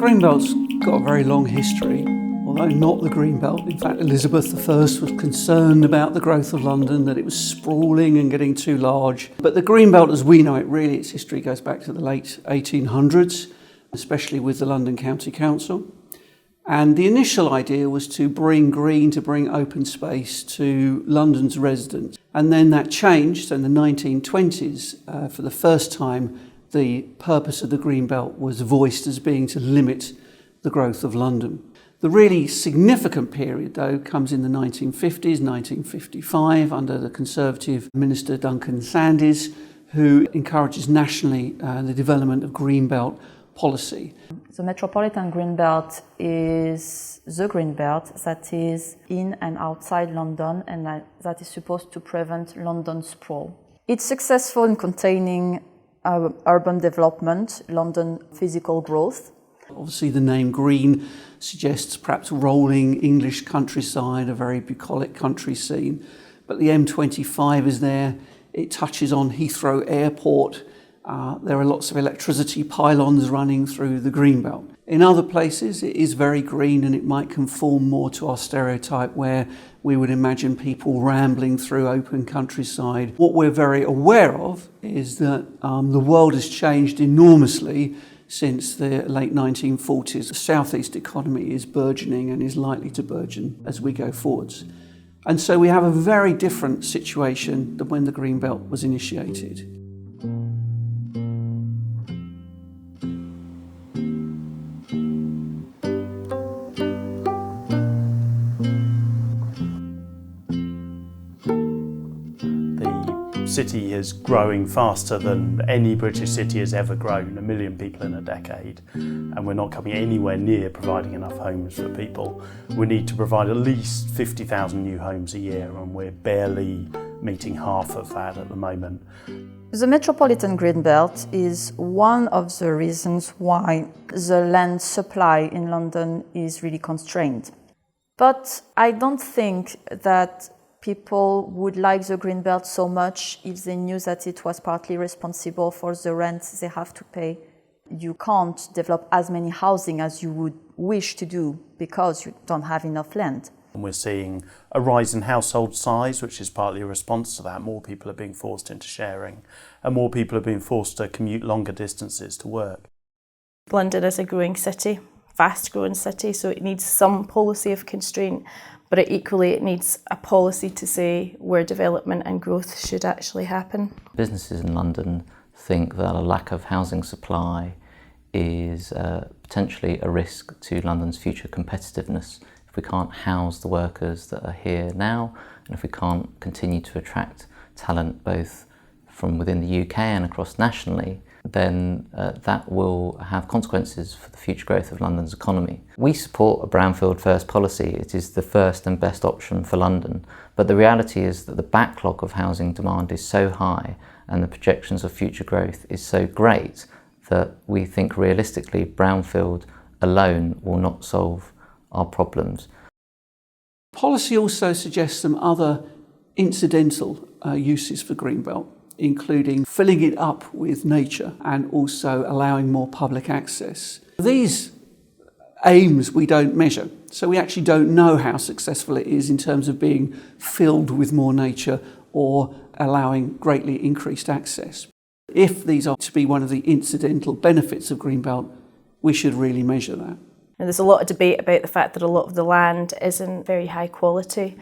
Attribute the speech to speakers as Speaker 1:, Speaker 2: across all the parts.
Speaker 1: Greenbelt's got a very long history, although not the Greenbelt. In fact, Elizabeth I was concerned about the growth of London, that it was sprawling and getting too large. But the Greenbelt as we know it, really, its history goes back to the late 1800s, especially with the London County Council. And the initial idea was to bring green, to bring open space to London's residents. And then that changed. So in the 1920s, for the first time, the purpose of the Green Belt was voiced as being to limit the growth of London. The really significant period, though, comes in the 1950s, 1955, under the Conservative Minister Duncan Sandys, who encourages nationally the development of Green Belt policy.
Speaker 2: The Metropolitan Green Belt is the Green Belt that is in and outside London and that is supposed to prevent London sprawl. It's successful in containing urban development, London physical growth.
Speaker 1: Obviously the name green suggests perhaps rolling English countryside, a very bucolic country scene. But the M25 is there, it touches on Heathrow Airport. There are lots of electricity pylons running through the Greenbelt. In other places it is very green and it might conform more to our stereotype where we would imagine people rambling through open countryside. What we're very aware of is that the world has changed enormously since the late 1940s. The southeast economy is burgeoning and is likely to burgeon as we go forwards. And so we have a very different situation than when the Green Belt was initiated.
Speaker 3: The city is growing faster than any British city has ever grown, 1 million people in a decade, and we're not coming anywhere near providing enough homes for people. We need to provide at least 50,000 new homes a year, and we're barely meeting half of that at the moment.
Speaker 2: The Metropolitan Green Belt is one of the reasons why the land supply in London is really constrained. But I don't think that people would like the Green Belt so much if they knew that it was partly responsible for the rent they have to pay. You can't develop as many housing as you would wish to do because you don't have enough land.
Speaker 3: And we're seeing a rise in household size, which is partly a response to that. More people are being forced into sharing, and more people are being forced to commute longer distances to work.
Speaker 4: London is a growing city, fast growing city, so it needs some policy of constraint, but equally it needs a policy to say where development and growth should actually happen.
Speaker 5: Businesses in London think that a lack of housing supply is potentially a risk to London's future competitiveness. If we can't house the workers that are here now, and if we can't continue to attract talent both from within the UK and across nationally, then that will have consequences for the future growth of London's economy. We support a brownfield first policy. It is the first and best option for London, but the reality is that the backlog of housing demand is so high and the projections of future growth is so great that we think realistically brownfield alone will not solve our problems.
Speaker 1: Policy also suggests some other incidental uses for Greenbelt, including filling it up with nature and also allowing more public access. These aims we don't measure, so we actually don't know how successful it is in terms of being filled with more nature or allowing greatly increased access. If these are to be one of the incidental benefits of Greenbelt, we should really measure that.
Speaker 4: And there's a lot of debate about the fact that a lot of the land isn't very high quality.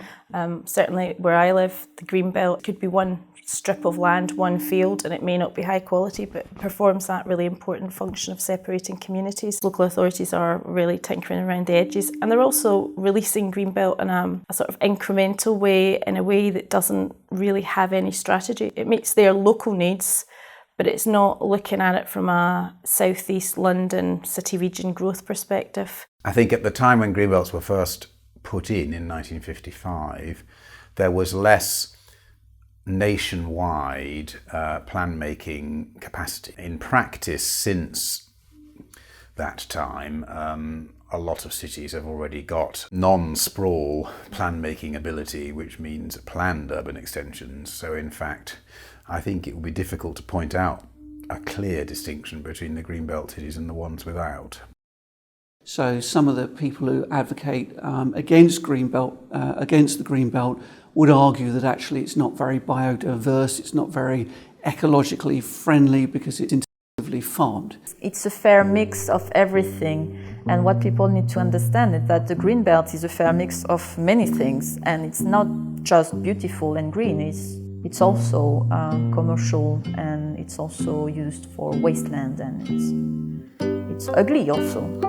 Speaker 4: Certainly where I live, the Green Belt could be one strip of land, one field, and it may not be high quality, but it performs that really important function of separating communities. Local authorities are really tinkering around the edges, and they're also releasing Green Belt in a sort of incremental way, in a way that doesn't really have any strategy. It meets their local needs, but it's not looking at it from a southeast London city region growth perspective.
Speaker 6: I think at the time when Green Belts were first put in 1955, there was less nationwide plan-making capacity. In practice, since that time, a lot of cities have already got non-sprawl plan-making ability, which means planned urban extensions. So in fact, I think it would be difficult to point out a clear distinction between the Green Belt cities and the ones without.
Speaker 1: So some of the people who advocate against the green belt would argue that actually it's not very biodiverse, it's not very ecologically friendly because it's intensively farmed.
Speaker 2: It's a fair mix of everything, and what people need to understand is that the green belt is a fair mix of many things, and it's not just beautiful and green, it's also commercial, and it's also used for wasteland, and it's ugly also.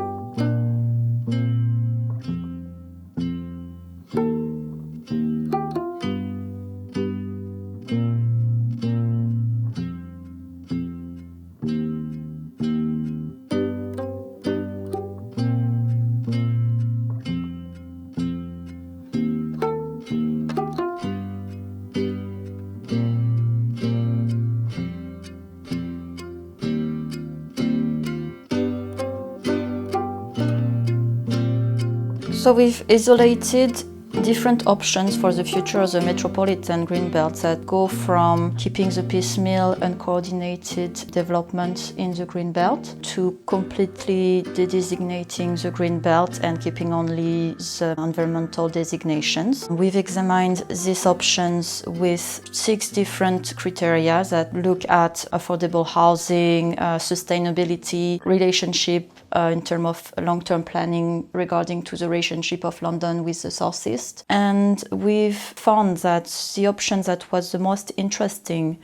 Speaker 2: So we've isolated different options for the future of the Metropolitan Green Belt that go from keeping the piecemeal, uncoordinated development in the Green Belt to completely de-designating the Green Belt and keeping only the environmental designations. We've examined these options with 6 different criteria that look at affordable housing, sustainability, relationship in terms of long-term planning regarding to the relationship of London with the southeast. And we've found that the option that was the most interesting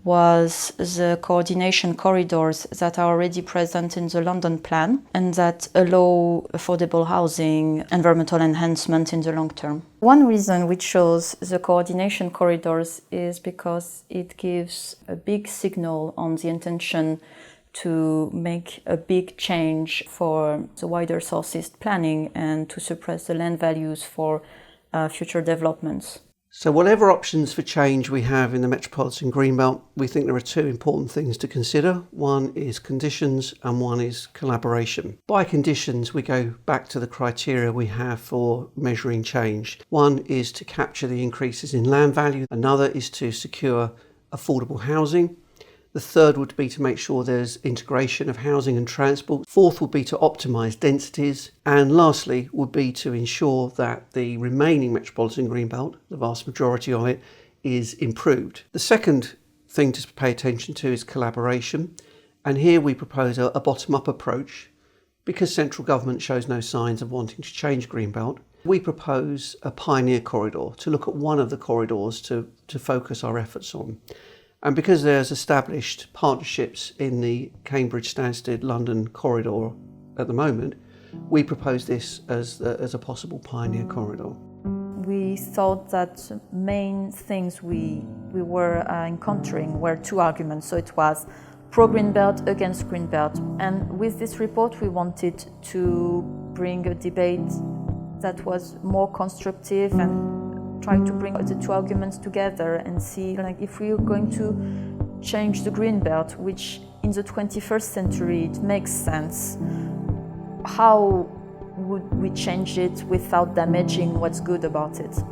Speaker 2: was the coordination corridors that are already present in the London plan and that allow affordable housing, environmental enhancement in the long term. One reason we chose the coordination corridors is because it gives a big signal on the intention to make a big change for the wider southeast planning and to suppress the land values for future developments.
Speaker 1: So whatever options for change we have in the Metropolitan Green Belt, we think there are 2 important things to consider. One is conditions and one is collaboration. By conditions, we go back to the criteria we have for measuring change. One is to capture the increases in land value. Another is to secure affordable housing. The third would be to make sure there's integration of housing and transport. Fourth would be to optimise densities. And lastly would be to ensure that the remaining Metropolitan Green Belt, the vast majority of it, is improved. The second thing to pay attention to is collaboration. And here we propose a bottom-up approach. Because central government shows no signs of wanting to change Greenbelt, we propose a pioneer corridor to look at one of the corridors to focus our efforts on. And because there's established partnerships in the Cambridge, Stansted, London corridor at the moment, we propose this as a possible pioneer corridor.
Speaker 2: We thought that the main things we were encountering were 2 arguments. So it was pro-Green Belt against Green Belt. And with this report, we wanted to bring a debate that was more constructive and try to bring the 2 arguments together and see if we are going to change the Green Belt, which in the 21st century it makes sense, how would we change it without damaging what's good about it?